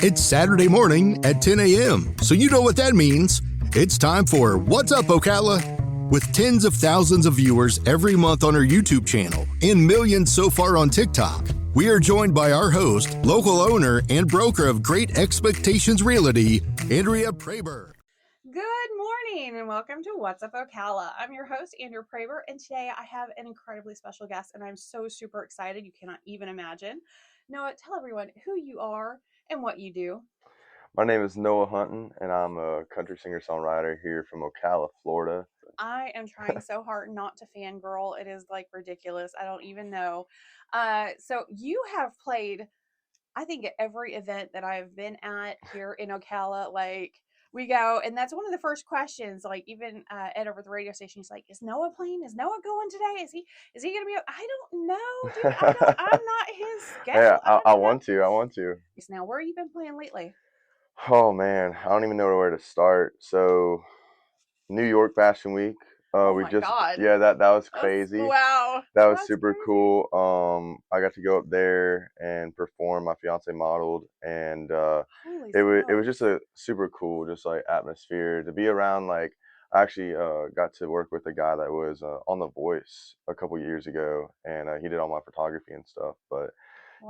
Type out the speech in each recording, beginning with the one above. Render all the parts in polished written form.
It's Saturday morning at 10 a.m., so you know what that means. It's time for What's Up, Ocala? With tens of thousands of viewers every month on our YouTube channel and millions so far on TikTok, we are joined by our host, local owner, and broker of Great Expectations Realty, Andrea Praber. Good morning and welcome to What's Up, Ocala. I'm your host, Andrea Praber, and today I have an incredibly special guest, and I'm so super excited. You cannot even imagine. Noah, tell everyone who you are and what you do. My name is Noah Hunton, and I'm a country singer-songwriter here from Ocala, Florida. I am trying so hard not to fangirl. It is like ridiculous. I don't even know. So you have played, I think, at every event that I've been at here in Ocala. Like, we go, and that's one of the first questions. Like, even Ed over at the radio station, he's like, "Is Noah playing? Is Noah going today? Is he gonna be?" I don't know, dude. I'm not his Yeah, schedule. I want to. I want to. Now, where have you been playing lately? Oh man, I don't even know where to start. So, New York Fashion Week. Oh We my just God. that was crazy. Wow. That was That's super crazy. cool. I got to go up there and perform. My fiance modeled, and Holy it was just smokes. a super cool, just like atmosphere to be around. Like I actually got to work with a guy that was on The Voice a couple years ago, and he did all my photography and stuff. But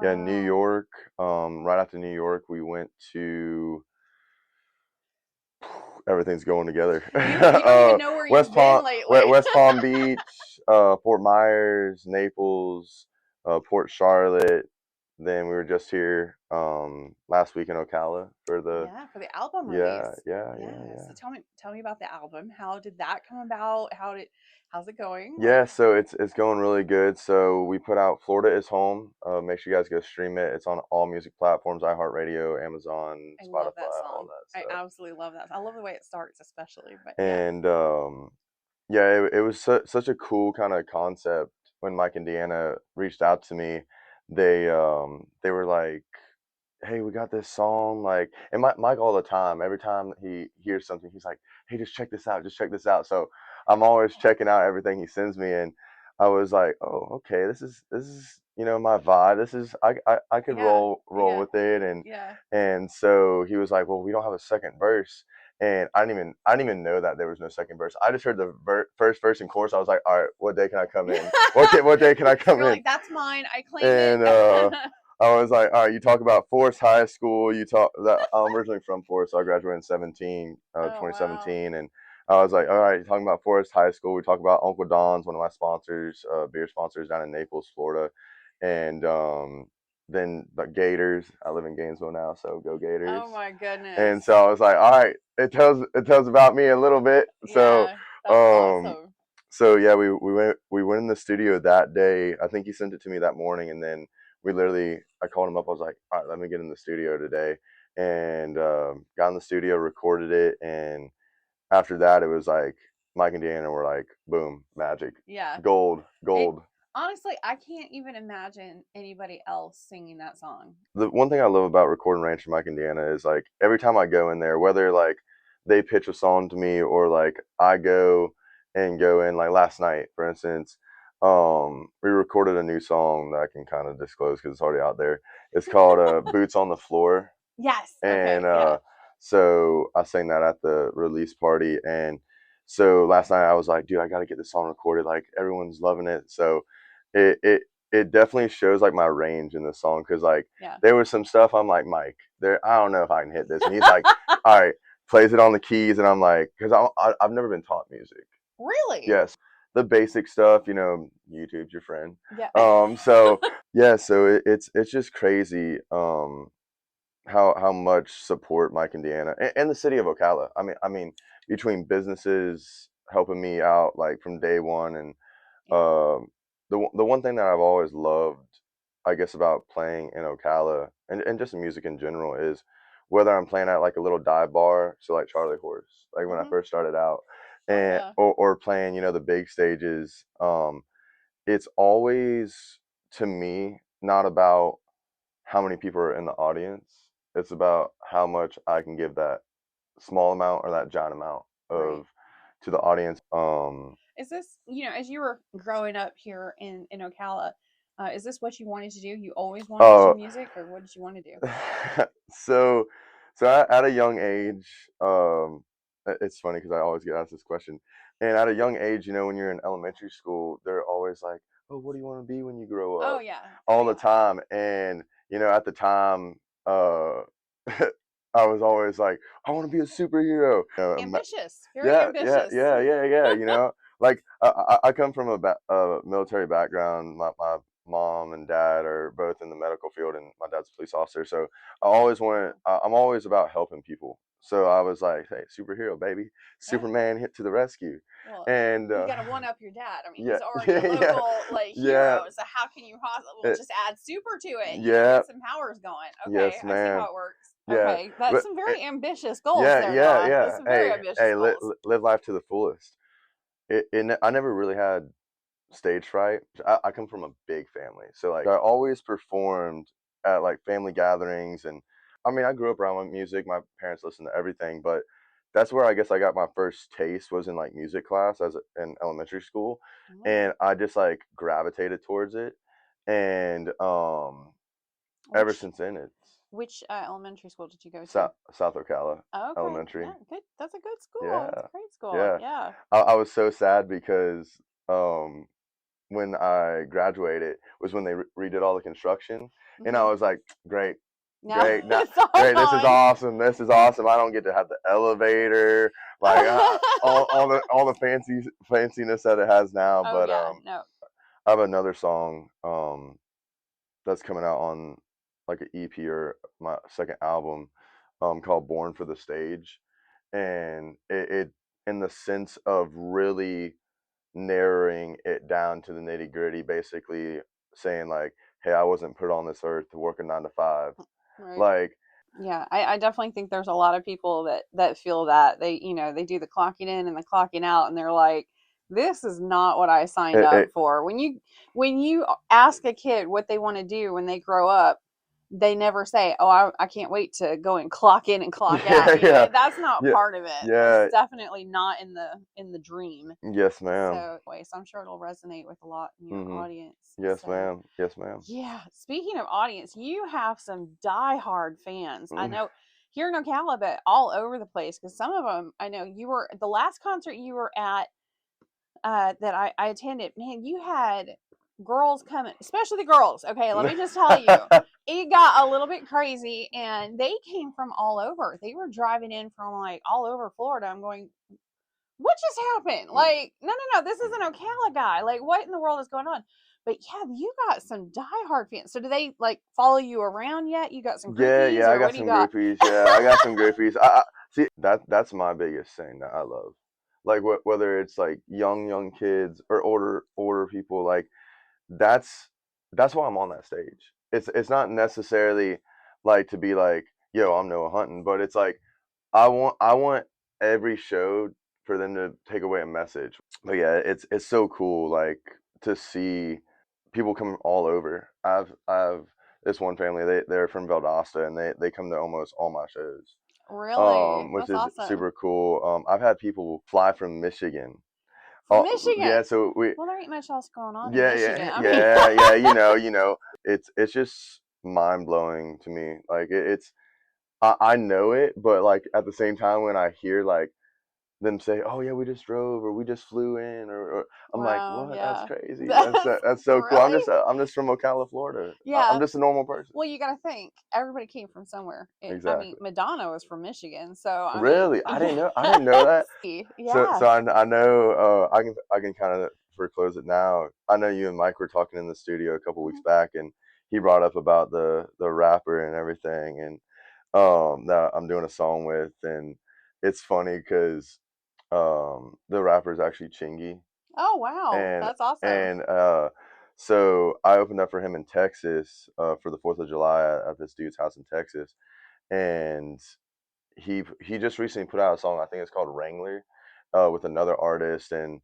yeah, New Wow. York. Right after New York, we went to everything's going together. You don't even know where West you've Palm, been lately. West Palm Beach, Fort Myers, Naples, Port Charlotte. Then we were just here last week in Ocala for the Yeah, for the album yeah release. yeah yeah Yeah. yeah So tell me about the album. How did that come about? How's it going? yeah. So it's going really good. So we put out Florida is Home. Make sure you guys go stream it. It's on all music platforms: iHeartRadio, Amazon, I love that Spotify, all song. that I stuff. absolutely love that. I love the way it starts, especially. But yeah. And yeah, it was such a cool kind of concept when Mike and Deanna reached out to me. They were like, "Hey, we got this song." Like, and Mike all the time, every time he hears something, he's like, "Hey, just check this out. Just check this out." So I'm always checking out everything he sends me, and I was like, "Oh, okay, this is my vibe. This is I could Yeah. roll Yeah. with it." And Yeah. so he was like, "Well, we don't have a second verse." And I didn't even know that there was no second verse. I just heard the first verse and chorus. I was like, all right, what day can I come in? What day can I come You're in? like, that's mine. I claim it. And I was like, all right, you talk about Forest High School. You talk that I'm originally from Forest, so I graduated in Oh wow. 2017, and I was like, all right, you're talking about Forest High School. We talk about Uncle Don's, one of my sponsors, beer sponsors down in Naples, Florida, and then the Gators. I live in Gainesville now, so go Gators. Oh my goodness. And so I was like, all right, it tells about me a little bit. So Yeah. That's um awesome. so yeah, we went in the studio that day. I think he sent it to me that morning, and then I called him up. I was like, all right, let me get in the studio today, and got in the studio, recorded it, and after that, it was like Mike and Deanna were like, boom, magic, Yeah. gold, It gold. honestly, I can't even imagine anybody else singing that song. The one thing I love about recording Ranch and Mike and Deanna is like every time I go in there, whether like they pitch a song to me or like I go in like last night, for instance, we recorded a new song that I can kind of disclose because it's already out there. It's called "Boots on the Floor," Yes. and Okay. Yeah. so I sang that at the release party, and so last night I was like, dude, I got to get this song recorded. Like everyone's loving it, so it definitely shows like my range in the song because like Yeah. there was some stuff I'm like, Mike, there I don't know if I can hit this, and he's like, all right, plays it on the keys, and I'm like, because I've never been taught music. Really? Yes, the basic stuff, YouTube's your friend. Yeah. So yeah, so it's just crazy. How much support Mike and Deanna and the city of Ocala. I mean, between businesses helping me out like from day one, and Yeah. um, the one thing that I've always loved, I guess, about playing in Ocala and just music in general is whether I'm playing at like a little dive bar, so like Charlie Horse, like when I Hmm. first started out, Oh and yeah. or playing the big stages. It's always to me not about how many people are in the audience. It's about how much I can give that small amount or that giant amount Right. of to the audience. Is this, as you were growing up here in Ocala, Is this what you wanted to do? You always wanted to do Oh, music, or what did you want to do? so at a young age, it's funny because I always get asked this question. And at a young age, when you're in elementary school, they're always like, "Oh, what do you want to be when you grow Oh up?" yeah, All the everyone. time. And at the time, I was always like, "I want to be a superhero." Ambitious, very Yeah, yeah, ambitious. yeah, yeah, yeah. Like I come from a military background. My mom and dad are both in the medical field, and my dad's a police officer. So I'm always about helping people. So I was like, hey, superhero, baby, Oh, Superman hit to the rescue, well, and you got to one up your dad. I mean, yeah, he's already a yeah, local like yeah, hero. So how can you possibly uh, just add super to it? yeah, Get some powers going. Okay, yes, I see how ma'am, it works. yeah, Okay, that's but some very ambitious goals yeah, there, yeah, Noah. That's yeah. some very Hey, ambitious hey, goals. live life to the fullest. I never really had stage fright. I come from a big family, so like I always performed at like family gatherings, and I mean I grew up around music. My parents listened to everything, but that's where I guess I got my first taste was in like music class in elementary school, Oh, and I just like gravitated towards it, and ever which since then it's which elementary school did you go to? South Ocala Okay, Elementary. yeah, good. That's a good school. That's Yeah, a great school. yeah. Yeah. I was so sad because um when I graduated was when they redid all the construction, and I Hmm. was like, great, Now great, not it's all great. This is gone. awesome. This is awesome. I don't get to have the elevator, like all the fanciness that it has now. Oh But yeah, no. I have another song that's coming out on like an EP or my second album called "Born for the Stage," and it in the sense of really narrowing it down to the nitty gritty, basically saying like, "Hey, I wasn't put on this earth to work a 9 to 5." Right. Like, Yeah, I definitely think there's a lot of people that feel that they do the clocking in and the clocking out, and they're like, this is not what I signed it, up it for. When you ask a kid what they want to do when they grow up, they never say, "Oh, I can't wait to go and clock in and clock yeah, out." yeah, That's not yeah, part of it. That's yeah. definitely not in the dream. Yes, ma'am. So I'm sure it'll resonate with a lot in your Mhm. audience. Yes, So ma'am. Yes, ma'am. yeah, speaking of audience, you have some diehard fans. I Mm. know here in Ocala, but all over the place. Because some of them, I know you were the last concert you were at that I attended. Man, you had girls coming, especially the girls. Okay, let me just tell you, it got a little bit crazy, and they came from all over. They were driving in from like all over Florida. I'm going, what just happened? Like, no, no, no, this is an Ocala guy. Like, what in the world is going on? But yeah, you got some diehard fans. So do they like follow you around yet? You got some Yeah, groupies, yeah, I or what got do you some got? groupies. Yeah, I got some groupies. I see that's my biggest thing that I love. Like whether it's like young kids or older people, like that's that's why I'm on that stage. It's not necessarily like to be like, yo, I'm Noah Hunton, but it's like I want every show for them to take away a message. But yeah, it's so cool like to see people come all over. I've this one family, they're from Valdosta, and they come to almost all my shows. Really? Which That's is awesome. super cool. I've had people fly from Michigan. From Michigan. Yeah, so we Well, there ain't much else going on in yeah, Michigan. yeah, I mean, yeah, yeah. It's just mind blowing to me. Like it's I know it, but like at the same time when I hear like them say, "Oh yeah, we just drove or we just flew in," or I'm like, wow, "What? That's yeah. crazy. That's That's so cool." really, I'm just from Ocala, Florida. I'm yeah. just a normal person. Well, you got to think everybody came from somewhere. I mean, Exactly. Madonna was from Michigan, so I mean, Really, yeah, I didn't know that. yeah. So I know I can kind of foreclose it now. I know you and Mike were talking in the studio a couple weeks Mhm. back, and he brought up about the rapper and everything, and that I'm doing a song with, and it's funny because the rapper is actually Chingy, Oh wow, and that's awesome. and so I opened up for him in Texas for the 4th of July at this dude's house in Texas, and he just recently put out a song. I think it's called Wrangler, with another artist, and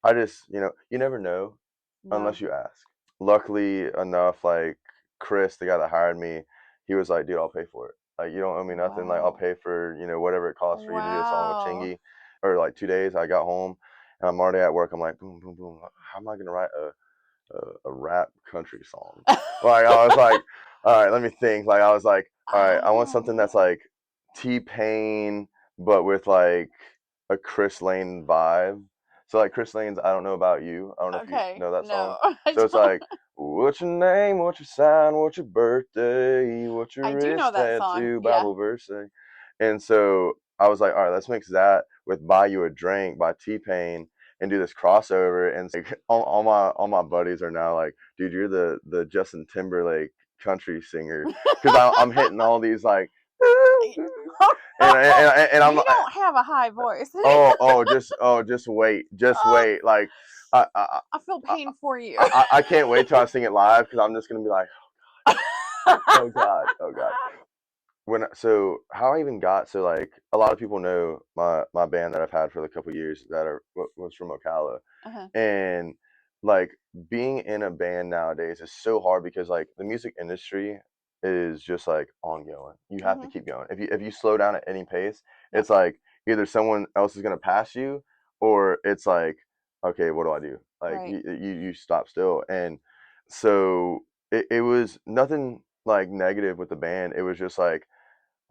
I just you never know No. unless you ask. Luckily enough, like Chris, the guy that hired me, he was like, "Dude, I'll pay for it. Like you don't owe me nothing. Like I'll Wow. pay for whatever it costs for you to do a song with Wow. Chingy." Or like 2 days, I got home and I'm already at work. I'm like, boom, boom, boom. How am I gonna write a rap country song. Like I was like, all right, let me think. Like I was like, all right, I want Oh something that's man. like T-Pain, but with like a Chris Lane vibe. So like Chris Lane's I Don't Know About You. I don't know if you Okay. know that song. No, I So it's don't. like, what's your name? What's your sign? What's your birthday? What's your I do know wrist that song. tattoo? Yeah. Bible verse. And so I was like, all right, let's mix that with Buy You a Drink by T-Pain and do this crossover. And like all my buddies are now like, dude, you're the Justin Timberlake country singer because I'm hitting all these like and I'm You don't have a high voice. just just Oh, wait like I I I feel I, pain for you. I can't wait till I sing it live because I'm just gonna be like, oh god. So how I even got so like a lot of people know my band that I've had for the couple years that was from Ocala. Uh-huh. And like being in a band nowadays is so hard because like the music industry is just like ongoing. You have to Mhm. keep going. If you slow down at any pace, Yep. it's like either someone else is gonna pass you or it's like, okay, what do I do? Like Right. you stop still. And so it was nothing like negative with the band. It was just like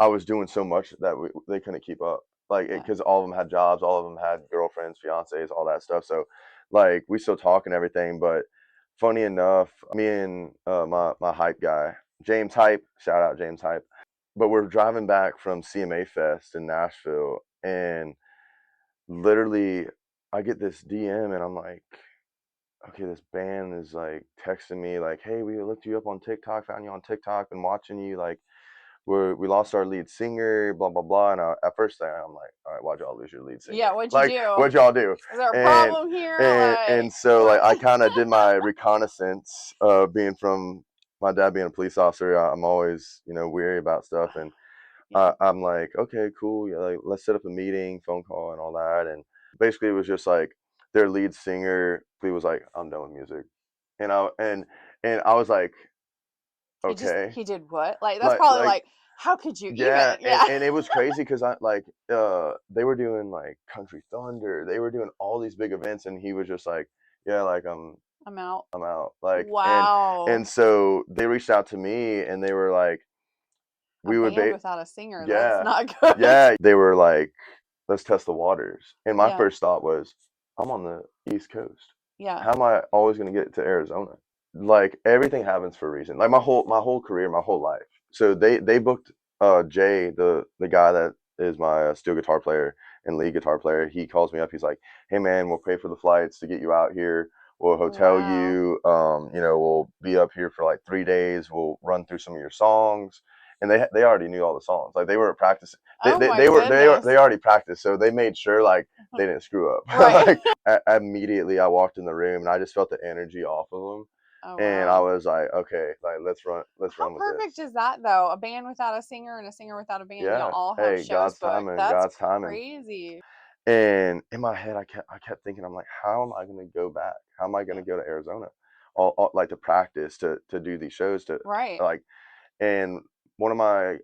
I was doing so much that they couldn't keep up. Like, Yeah. because all of them had jobs, all of them had girlfriends, fiancés, all that stuff. So, like, we still talk and everything. But funny enough, me and my hype guy, James Hype, shout out James Hype. But we're driving back from CMA Fest in Nashville, and literally, I get this DM, and I'm like, okay, this band is like texting me, like, hey, we looked you up on TikTok, found you on TikTok, been watching you, like we lost our lead singer, blah blah blah. And at first I'm like, all right, why'd y'all lose your lead Yeah. singer? What'd you Like, do? what'd y'all do? Is there a And problem here? and Like, so like I what? kind of did my reconnaissance, being from my dad being a police officer. I'm always weary about stuff, and Yeah. I'm like, okay, cool, yeah, like let's set up a meeting, phone call, and all that. And basically, it was just like their lead singer. He was like, I'm done with music, and I was like, okay, He did what? Like, that's like probably like like, how could you yeah, even? and, Yeah. and it was crazy because I like they were doing like Country Thunder, they were doing all these big events, and he was just like, yeah, like I'm out. I'm out, like, and Wow. so they reached out to me and they were like, A we would band be, without a singer. That's yeah, not good. yeah, they were like, let's test the waters, and my Yeah. first thought was, I'm on the East Coast, Yeah. how am I always going to get to Arizona? Like everything happens for a reason. Like my whole career, my whole life. So they booked Jay, the guy that is my steel guitar player and lead guitar player. He calls me up. He's like, "Hey man, we'll pay for the flights to get you out here. We'll hotel Wow. you. We'll be up here for like 3 days. We'll run through some of your songs." And they already knew all the songs. Like they were practicing. They Oh they, my they were goodness. they already practiced. So they made sure like they didn't screw up. Right. Like immediately I walked in the room and I just felt the energy off of them, Oh and I wow. was like, okay, like let's How run with this. perfect is that though? A band without a singer and a singer without a band. Y'all Yeah. all have Hey, shows God's booked. timing, That's God's timing. crazy. And in my head, I kept thinking, I'm like, how am I going to go back? How am I going Yeah. to go to Arizona? All like to practice to do these shows to Right. like. And one of my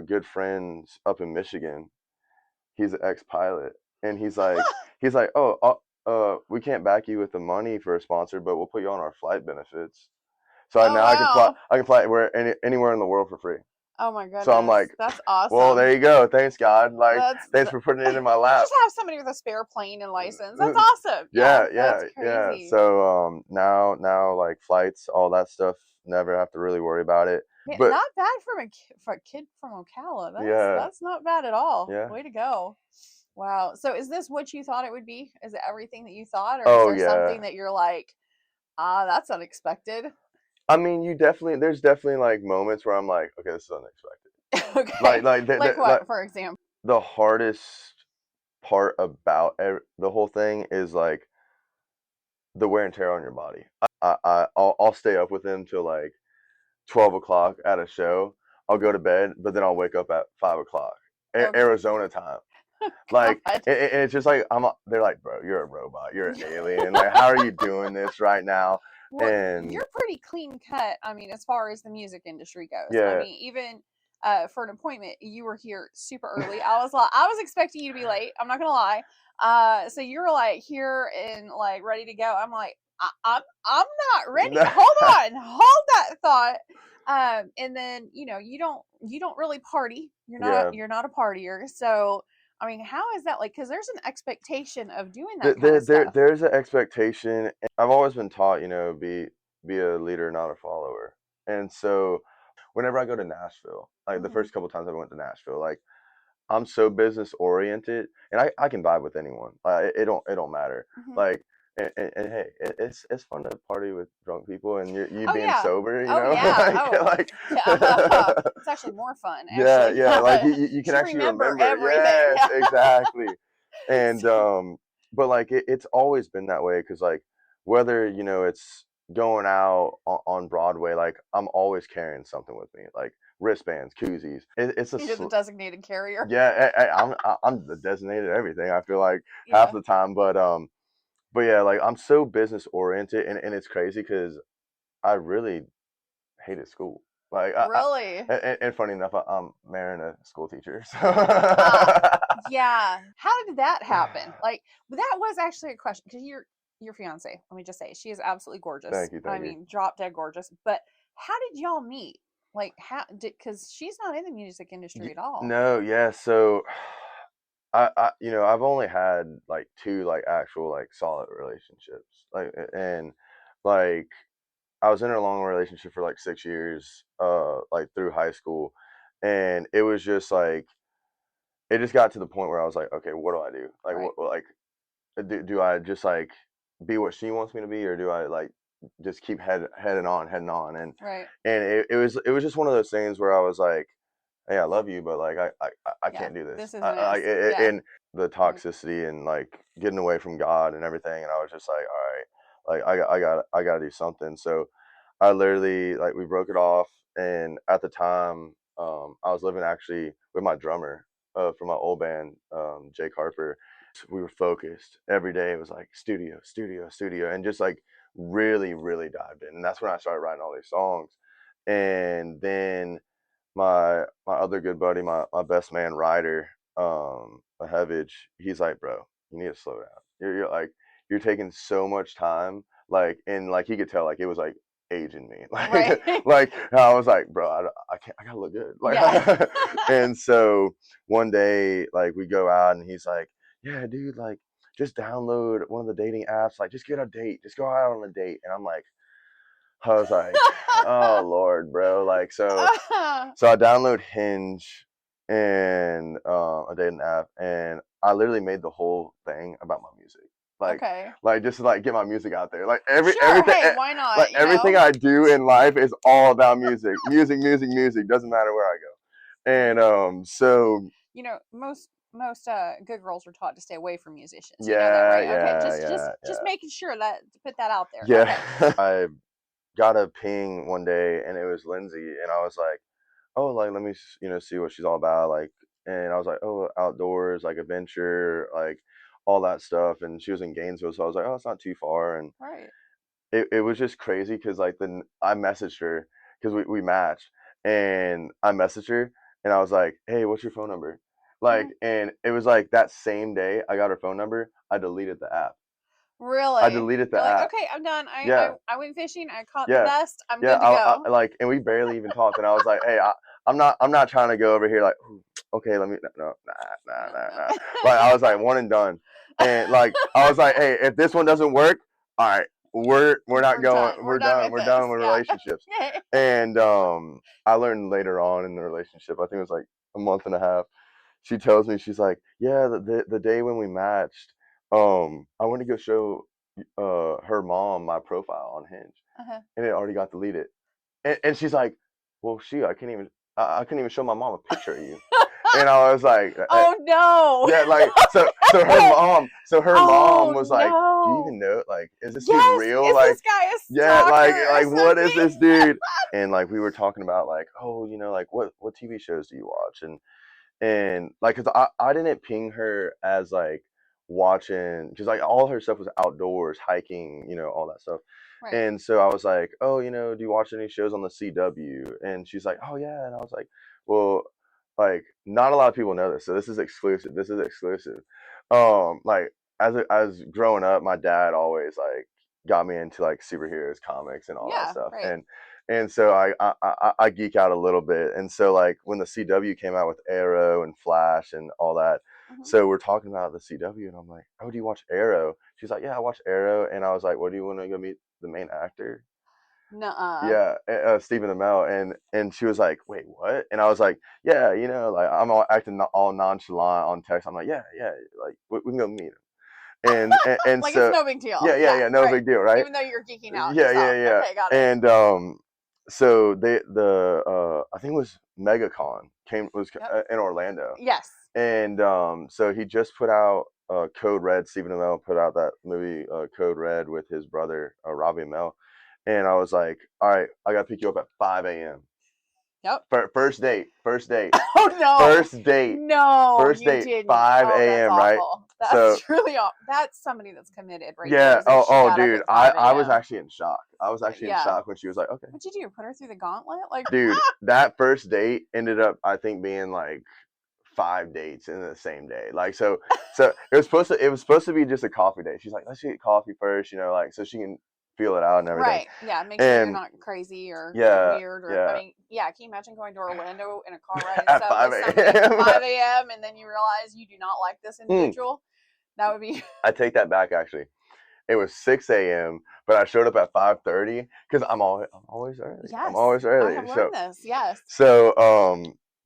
good friends up in Michigan, he's an ex-pilot, and he's like, oh, we can't back you with the money for a sponsor, but we'll put you on our flight benefits. So Oh now I can fly. wow. I can fly anywhere in the world for free. Oh my So I'm goodness. like, That's well, awesome. there you go. Thanks, God. Like, That's thanks for putting it in my you lap. just have somebody with a spare plane and license. That's awesome. Yeah, Yeah, that's yeah, yeah. crazy. So now like flights, all that stuff, never have to really worry about it. Man, But not bad for a kid from Ocala. yeah, That's not bad at all. yeah. Way to go. Wow. So is this what you thought it would be? Is it everything that you thought, or is Oh there something yeah. that you're like, ah, that's unexpected? I mean, there's definitely like moments where I'm like, okay, this is unexpected. Like Okay. like Like like what, for example? the hardest part about the whole thing is like the wear and tear on your body. I'll stay up with him till like 12 o'clock at a show. I'll go to bed, but then I'll wake up at 5 o'clock, Okay. Arizona time. Like, God. and it's just like they're like, bro, you're a robot, you're an alien. Like, how are you doing this right now? Well, And you're pretty clean cut. I mean, as far as the music industry goes. I yeah, mean, even for an appointment, you were here super early. I was expecting you to be late. I'm not gonna lie. So you were like here and like ready to go. I'm like, I'm not ready. Hold that thought. And then you don't really party. Yeah. You're not a partier. So I mean, how is that like? Because there's an expectation of doing that kind of stuff. There's an expectation. I've always been taught, be a leader, not a follower. And so whenever I go to Nashville, like the Mhm. first couple times I went to Nashville, like I'm so business oriented, and I can vibe with anyone. It don't matter. Mhm. Like, and hey, it's fun to party with drunk people, and you Oh being yeah. sober, Oh yeah. like Yeah. It's actually more fun. yeah, Actually, yeah, like you can you actually remember remember. everything. Yes, exactly. And So- but like it's always been that way because like whether it's going out on Broadway, like I'm always carrying something with me, like wristbands, koozies. It's a You're the designated carrier. yeah, I'm the designated everything. I feel like half Yeah. the time, but yeah, like I'm so business oriented, and it's crazy because I really hated school. Like, Really. and funny enough, I'm marrying a school teacher. So. Yeah. How did that happen? Like, that was actually a question because your fiance. Let me just say, she is absolutely gorgeous. Thank you, I thank you. mean, drop dead gorgeous. But how did y'all meet? Like, how did? Because she's not in the music industry at all. No, yeah. So, I've only had like two like actual like solid relationships. Like, and like I was in a long relationship for like 6 years, like through high school, and it was just like it just got to the point where I was like, okay, what do I do? Like, Right. what like do I just like be what she wants me to be, or do I like just keep heading on? Right. And it was just one of those things where I was like, hey, I love you, but like I Yeah. can't do This this. isn't us. Yeah. And the Right. toxicity and like getting away from God and everything, and I was just like, all right, like I got to do something. So I literally like we broke it off, and at the time, I was living actually with my drummer from my old band, Jake Harper. We were focused every day. It was like studio, studio, studio, and just like really, really dived in. And that's when I started writing all these songs. And then my other good buddy, my best man Ryder, Hevage, he's like, bro, you need to slow down. You're like you're taking so much time, like, and like he could tell like it was like aging me, Right. like I was like, bro, I can't, I gotta look good, like, Yeah. and so one day like we go out and he's like, yeah, dude, like just download one of the dating apps, like just get a date, just go out on a date, and I'm like, I was like, oh Lord, bro, like so I download Hinge and a dating app, and I literally made the whole thing about my music, like Okay. like just to like get my music out there. Like Sure. everything, Hey, why not? like everything I do in life is all about music, music, music, music. Doesn't matter where I go, and so Most good girls are taught to stay away from musicians. You know that, yeah, right? Okay, yeah, just making sure that to put that out there. yeah, Okay. yeah. I got a ping one day, and it was Lindsay, and I was like, oh, like let me see what she's all about, like, and I was like, oh, outdoors, like adventure, like all that stuff, and she was in Gainesville, so I was like, oh, it's not too far, and Right. it was just crazy because like then I messaged her because we matched, and I messaged her, and I was like, hey, what's your phone number, like, Mhm. and it was like that same day I got her phone number, I deleted the app. I Really? deleted You're the like, app. okay, I'm done. Yeah, I went fishing. I caught the yeah, best. I'm yeah. good to go. I like, and we barely even talked. And I was like, hey, I'm not trying to go over here like, "Ooh, okay, let me, no, No, nah. no. Like I was like one and done, and like I was like, hey, if this one doesn't work, all right, we're not We're going, done. We're we're done done, with we're this. done with Yeah. relationships. And I learned later on in the relationship, I think it was like a month and a half. She tells me, she's like, yeah, the day when we matched, I went to go show her mom my profile on Hinge, Uh-huh. and it already got deleted. And she's like, well, shoot, I couldn't even show my mom a picture of you. And I was like, Oh no. yeah, like so her mom Oh was like, do you no. even know, like, is this dude Yes. real? Is Like, this guy a yeah, stalker or like what is something? this dude? And like we were talking about like, oh, like what TV shows do you watch? And like, cause I didn't ping her as like watching, cause like all her stuff was outdoors, hiking, all that stuff. Right. And so I was like, oh, do you watch any shows on the CW? And she's like, oh yeah. And I was like, well, like not a lot of people know this, so this is exclusive. This is exclusive. Like as growing up, my dad always like got me into like superheroes, comics, and all that Yeah, stuff. right. And so I geek out a little bit. And so like when the CW came out with Arrow and Flash and all that, Mhm. so we're talking about the CW, and I'm like, oh, do you watch Arrow? She's like, yeah, I watch Arrow. And I was like, well, do you want to go meet the main actor? Nuh-uh. Yeah, Stephen Amell, and she was like, "Wait, what?" And I was like, "Yeah, you know, like I'm all acting all nonchalant on text. I'm like, yeah, yeah, like we can go meet him." And Like it's so no big deal. yeah, yeah, Yeah, yeah, no right. big deal, right? Even though you're geeking out Yeah, yeah, yourself. yeah. Okay, got it. And so I think it was MegaCon was Yep. in Orlando, Yes. and so he just put out Code Red. Stephen Amell put out that movie Code Red with his brother Robbie Amell, and I was like, all right, I gotta pick you up at 5 a.m. Yep. First date, first date, Oh no. first date, No, first you date, didn't. 5 Oh, that's a.m. Right? awful. So That's really awful. That's somebody that's committed right there. yeah, Is if she got up dude, at 5 I was a.m. actually in shock. I was actually in Yeah. shock when she was like, okay. What'd you do? Put her through the gauntlet? Like, Dude, that first date ended up, I think, being like 5 dates in the same day. Like, so it was supposed to be just a coffee date. She's like, let's get coffee first, you know, like so she can feel it out and everything. right. Yeah. Make sure you're And not crazy or yeah, weird. Or, yeah. I mean, yeah. Can you imagine going to Orlando in a car ride and At stuff 5 with somebody at a.m. 5 a.m. and then you realize you do not like this individual? That would be. I take that back, actually. It was 6 a.m., but I showed up at 5:30 because I'm always early. Yes. I'm always early. I have learned this. Yes. So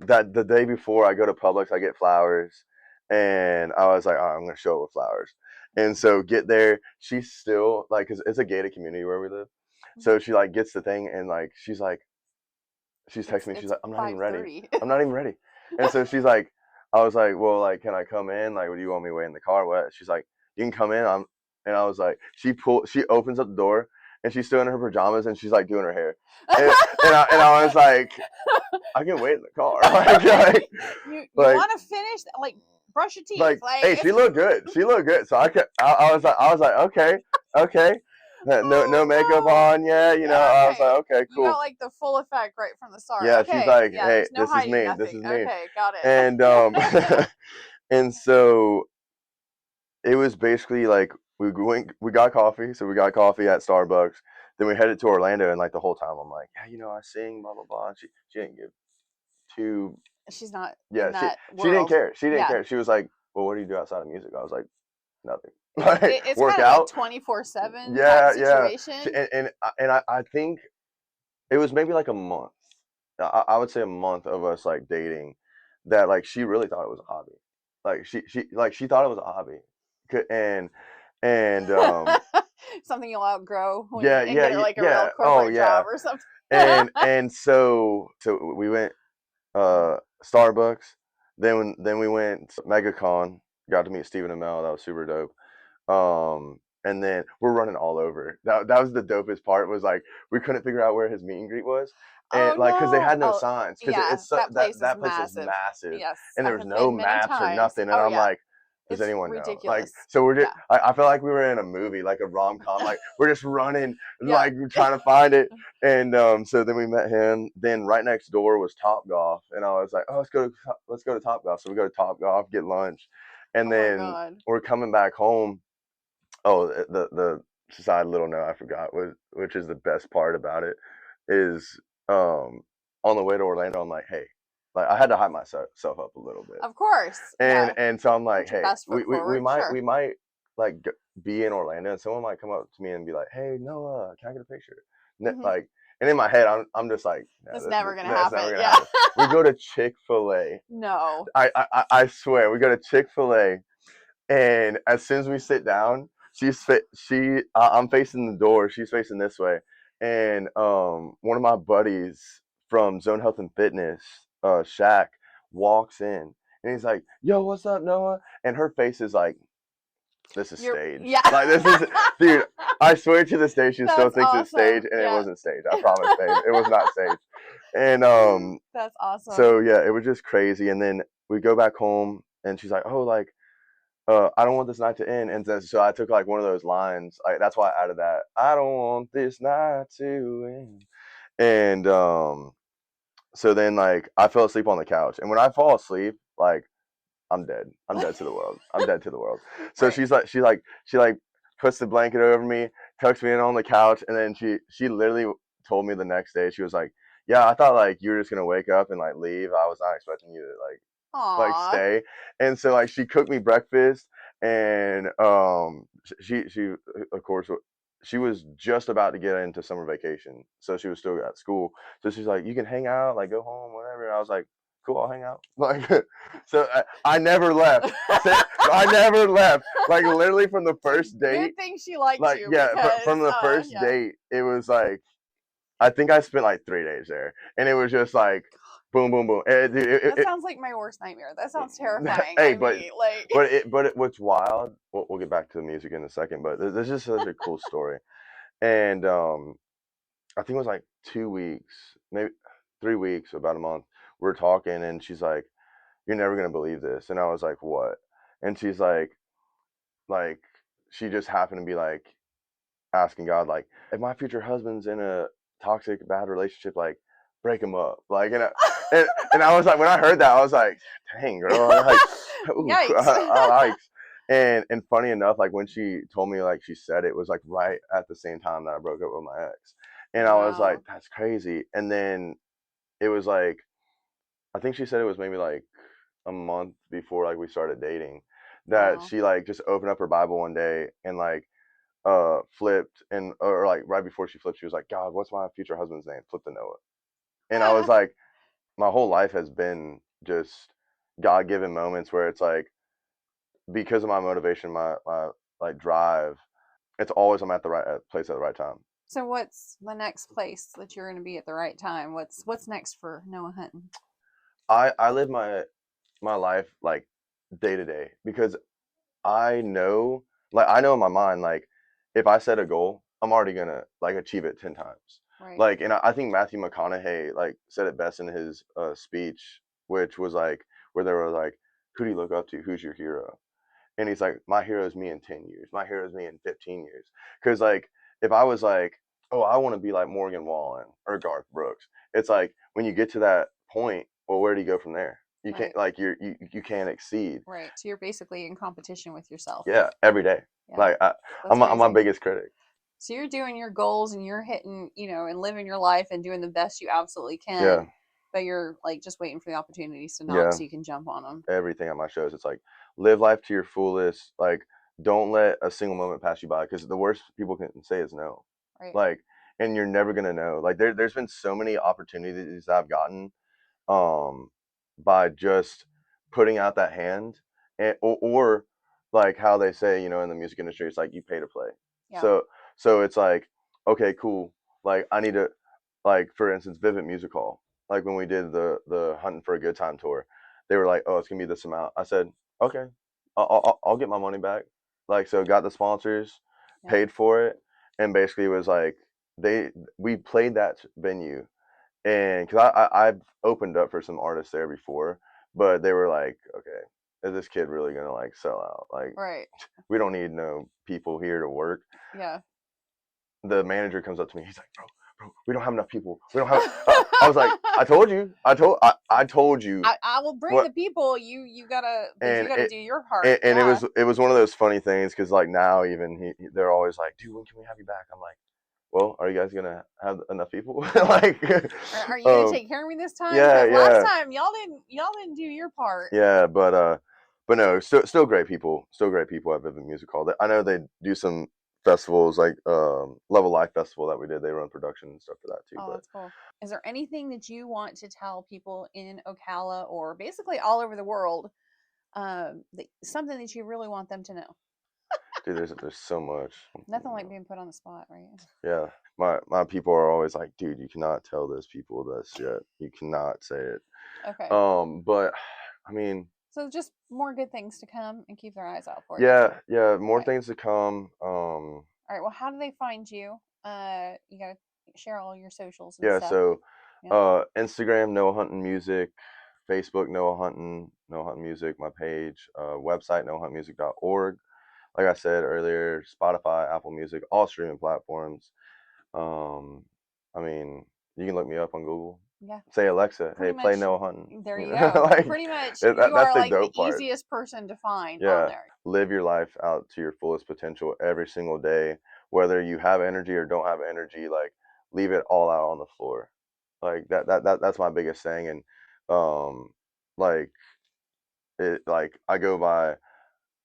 that the day before I go to Publix, I get flowers, and I was like, I'm gonna show up with flowers. And so get there, she's still like, cause it's a gated community where we live. So she like gets the thing and like she's texting me. She's like, I'm not even ready. 5:30. I'm not even ready. And so she's like, I was like, well, like, can I come in? Like, do you want me to wait in the car? What? She's like, you can come in. And I was like, she opens up the door and she's still in her pajamas and she's like doing her hair. And I was like, I can wait in the car. You like, want to finish? Like, brush your teeth. like, hey, she looked good. She looked good. So I was like, okay. No makeup on yet, you know. I was like, okay, cool. You got like the full effect right from the start. Yeah, okay. she's like, yeah, hey, no this is me. nothing. This is me. Okay, got it. And and so it was basically like we got coffee. So we got coffee at Starbucks. Then we headed to Orlando, and like the whole time I'm like, yeah, you know, I sing, blah blah blah. And she didn't give two. She's not. Yeah, in that she didn't world. care. She didn't Yeah. care. She was like, well, what do you do outside of music? I was like, nothing. It's work kind of out. like 24/7 Yeah, type situation. yeah. And I think it was maybe like a month. I would say a month of us like dating that like she really thought it was a hobby. Like she thought it was a hobby. And Something you'll outgrow when yeah, you yeah, get like a yeah. real corporate job or something. and so we went Starbucks. Then we went to MegaCon, got to meet Stephen Amell. That was super dope. And then we're running all over. That was the dopest part. Was like we couldn't figure out where his meet and greet was, and like because they had no signs. Because yeah, that place is massive. Yes, and there was no maps or nothing. And I'm like, does anyone ridiculous. know? Like, so we're just. I feel like we were in a movie, like a rom-com. Like we're just running, like trying to find it. And so then we met him. Then right next door was Top Golf, and I was like, oh, let's go to Top Golf. So we go to Top Golf, get lunch, and then we're coming back home. Oh, the side little note I forgot which is the best part about it is on the way to Orlando I'm like, hey, like I had to hype myself up a little bit, of course, and so I'm like, hey, we might might like be in Orlando and someone might come up to me and be like, hey Noah, can I get a picture? Like, and in my head I'm just like, it's never gonna happen. We go to Chick-fil-A. No, I swear we go to Chick-fil-A, and as soon as we sit down, I'm facing the door, she's facing this way, and one of my buddies from Zone Health and Fitness, Shaq, walks in and he's like, yo, what's up, Noah? And her face is like, this is staged. Yeah. Like this is, dude, I swear to this day she still thinks it's staged, and it wasn't staged. I promise, babe. It was not staged. And that's awesome. So yeah, it was just crazy. And then we go back home and she's like, oh, like I don't want this night to end. And so I took like one of those lines. Like that's why I added that. I don't want this night to end. And so then like I fell asleep on the couch. And when I fall asleep, like I'm dead. I'm dead to the world. I'm dead to the world. So she puts the blanket over me, tucks me in on the couch, and then she literally told me the next day, she was like, yeah, I thought like you were just gonna wake up and like leave. I was not expecting you to like Aw. stay. And so like she cooked me breakfast, and she of course she was just about to get into summer vacation, so she was still at school. So she's like, you can hang out, like go home, whatever. And I was like, cool, I'll hang out. Like, so I never left. I never left. Like literally from the first date. Good thing she liked Like you yeah, because from the first yeah. date, it was like I think I spent like 3 days there, and it was just like boom, boom, boom. That sounds like my worst nightmare. That sounds terrifying. Hey, I mean, like, what's wild? We'll get back to the music in a second, but this is such a cool story. And I think it was like 2 weeks, maybe 3 weeks, about a month. We're talking, and she's like, "You're never gonna believe this," and I was like, "What?" And she's like she just happened to be like asking God, like, if my future husband's in a toxic, bad relationship, like, break him up. Like, and I was like, when I heard that, I was like, dang, girl, like, ooh, yikes. I and funny enough, like when she told me, like she said it was like right at the same time that I broke up with my ex, and I was like, Wow. that's crazy. And then it was like, I think she said it was maybe like a month before like we started dating, that Wow. she like just opened up her Bible one day and like flipped, and or like right before she flipped, she was like, God, what's my future husband's name? Flip to Noah. And I was like, my whole life has been just God given moments where it's like, because of my motivation, my like drive, it's always I'm at the right place at the right time. So what's the next place that you're going to be at the right time? What's next for Noah Hunton? I live my life like day to day, because I know, like I know in my mind, like if I set a goal, I'm already gonna like achieve it 10 times. Right. Like, and I think Matthew McConaughey like said it best in his speech, which was like where they were like, "Who do you look up to? Who's your hero?" And he's like, "My hero is me in 10 years. My hero is me in 15 years." Because like if I was like, "Oh, I want to be like Morgan Wallen or Garth Brooks," it's like when you get to that point, well, where do you go from there? You Right. can't like you can't exceed. Right. So you're basically in competition with yourself. Yeah, every day. Yeah. Like I'm my biggest critic. So you're doing your goals and you're hitting, and living your life and doing the best you absolutely can. Yeah. But you're like just waiting for the opportunities to knock Yeah. so you can jump on them. Everything on my shows, it's like live life to your fullest. Like don't let a single moment pass you by, because the worst people can say is no. Right. Like, and you're never gonna know. Like there's been so many opportunities that I've gotten by just putting out that hand, and or like how they say, in the music industry, it's like you pay to play. Yeah. So it's like, okay, cool. Like I need to, like for instance, Vivid Music Hall. Like when we did the Hunting for a Good Time tour, they were like, oh, it's gonna be this amount. I said, okay, I'll get my money back. Like, so got the sponsors, Yeah. paid for it, and basically it was like we played that venue. And because I've opened up for some artists there before, but they were like, okay, is this kid really gonna like sell out? Like, Right. we don't need no people here to work. Yeah. The manager comes up to me, he's like, bro, we don't have enough people. We don't have. I was like, I told you. I told you. I will bring the people. You gotta do your part. And yeah. it was one of those funny things, because like now even they're always like, dude, when can we have you back? I'm like, well, are you guys gonna have enough people? Like, are you gonna take care of me this time? Yeah, yeah. Last time y'all didn't do your part. Yeah, but no, still great people. Still great people at Vivid Music Hall. I know they do some festivals like Level Life Festival that we did. They run production and stuff for that too. Oh, But that's cool. Is there anything that you want to tell people in Ocala or basically all over the world? Something that you really want them to know? dude, there's so much. Nothing like being put on the spot, right? Yeah, my people are always like, dude, you cannot tell those people this yet. You cannot say it. Okay. But I mean, so just more good things to come and keep their eyes out for you. Yeah, more things to come. All right. Well, how do they find you? You gotta share all your socials and stuff. So Instagram, Noah Hunton Music, Facebook, Noah Hunton Music, my page, website, noahhuntmusic.org. Like I said earlier, Spotify, Apple Music, all streaming platforms. I mean, you can look me up on Google. Yeah. Say, Alexa, Pretty hey, play much, Noah Hunton. There you go. Like, pretty much, that's you are the like dope the part. easiest person to find Yeah. on there. Live your life out to your fullest potential every single day. whether you have energy or don't have energy, like leave it all out on the floor. Like that's my biggest thing. And like like I go by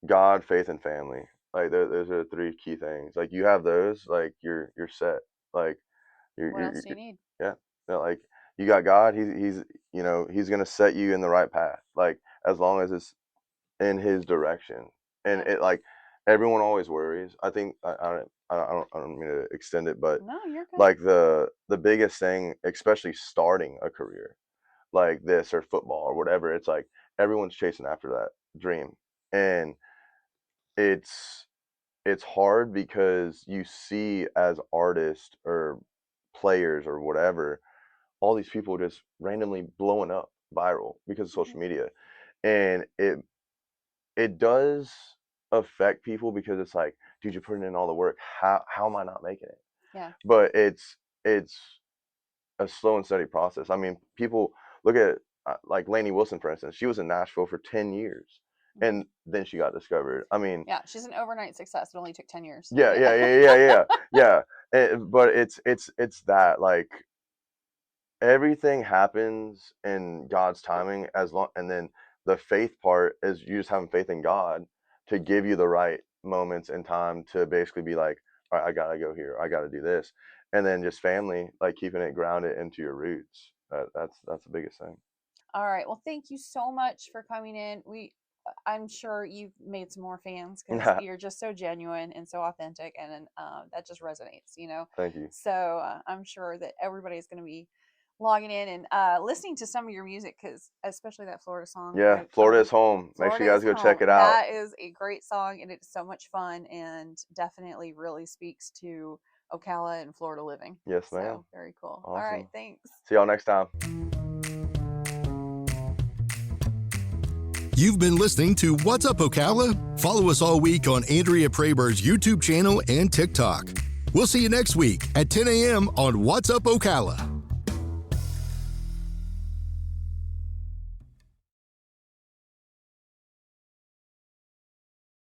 God, faith, and family. Like those are the three key things. Like you have those, like you're set. Like What else do you need? yeah, yeah, like you got God. He's he's gonna set you in the right path. Like as long as it's in His direction, and Yeah. it like everyone always worries. I think I don't mean to extend it, but No, you're good. like the biggest thing, especially starting a career like this or football or whatever, it's like everyone's chasing after that dream, and it's it's hard because you see as artists or players or whatever all these people just randomly blowing up viral because of social media, and it does affect people because it's like, dude, you're putting in all the work, how am I not making it? Yeah. But it's a slow and steady process. I mean, people look at like Lainey Wilson, for instance. She was in Nashville for 10 years, and then she got discovered. I mean, Yeah, she's an overnight success. It only took 10 years. yeah. But it's that like everything happens in God's timing as long, and then the faith part is you just having faith in God to give you the right moments and time to basically be like, all right, I gotta go here, I gotta do this, and then just family, like keeping it grounded into your roots. That's the biggest thing. All right. Well, thank you so much for coming in. I'm sure you've made some more fans because you're just so genuine and so authentic, and that just resonates, Thank you. So I'm sure that everybody's going to be logging in and listening to some of your music, because especially that Florida song. Yeah, Florida is home. Make sure you guys go check it out. That is a great song, and it's so much fun, and definitely really speaks to Ocala and Florida living. Yes, ma'am. So, very cool. Awesome. All right, thanks. See y'all next time. You've been listening to What's Up, Ocala? Follow us all week on Andrea Praber's YouTube channel and TikTok. We'll see you next week at 10 a.m. on What's Up, Ocala.